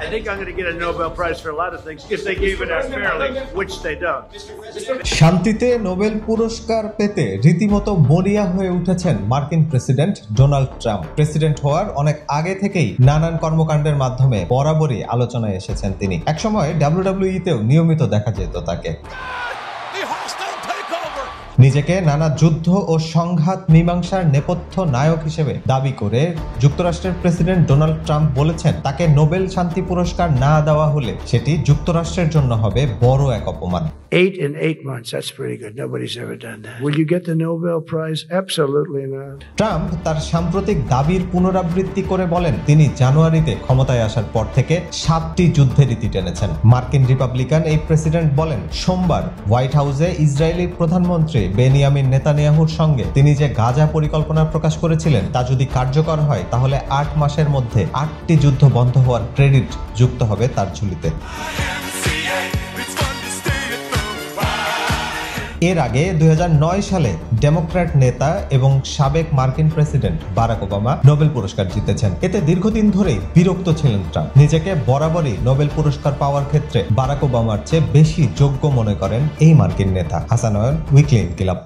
I think I'm going to get a Nobel Prize for a lot of things if they gave it out fairly, which they don't. শান্তিতে Nobel পুরস্কার পেতে রীতিমতো মরিয়া হয়ে উঠেছেন মার্কিন প্রেসিডেন্ট ডোনাল্ড ট্রাম্প। প্রেসিডেন্ট হওয়ার অনেক আগে থেকেই নানান কর্মকাণ্ডের মাধ্যমে বরাবরই আলোচনায় এসেছেন তিনি। একসময় ডাব্লিউডাব্লিউইতেও নিয়মিত দেখা যেত তাকে। নিজেকে নানা যুদ্ধ ও সংঘাত মীমাংসার নেপথ্য নায়ক হিসেবে দাবি করে যুক্তরাষ্ট্রের প্রেসিডেন্ট ডোনাল্ড ট্রাম্প বলেছেন, তাকে নোবেল শান্তি পুরস্কার না দেওয়া হলে সেটি যুক্তরাষ্ট্রের জন্য হবে বড় এক অপমান। 8 in 8 months, that's pretty good. Nobody's ever done that. Will you get the Nobel Prize? Absolutely not. Trump তার সাম্প্রতিক দাবির পুনরাবৃত্তি করে বলেন, তিনি জানুয়ারিতে ক্ষমতায় আসার পর থেকে 7টি যুদ্ধের ইতি টেনেছেন। মার্কিন রিপাবলিকান এই প্রেসিডেন্ট বলেন, সোমবার হোয়াইট হাউসে ইসরায়েলি প্রধানমন্ত্রী বেনিয়ামিন নেতানিয়াহুর সঙ্গে তিনি যে গাজা পরিকল্পনা প্রকাশ করেছিলেন তা যদি কার্যকর হয় তাহলে 8 মাসের মধ্যে 8টি যুদ্ধ বন্ধ হওয়ার ক্রেডিট যুক্ত হবে তার ঝুলিতে। এর আগে 2009 সালে ডেমোক্র্যাট নেতা এবং সাবেক মার্কিন প্রেসিডেন্ট বারাক ওবামা নোবেল পুরস্কার জিতেছেন। এতে দীর্ঘদিন ধরেই বিরক্ত ছিলেন ট্রাম্প। নিজেকে বরাবরই নোবেল পুরস্কার পাওয়ার ক্ষেত্রে বারাক ওবামার চেয়ে বেশি যোগ্য মনে করেন এই মার্কিন নেতা। হাসান অয়ন, উইকলি ইনকিলাব।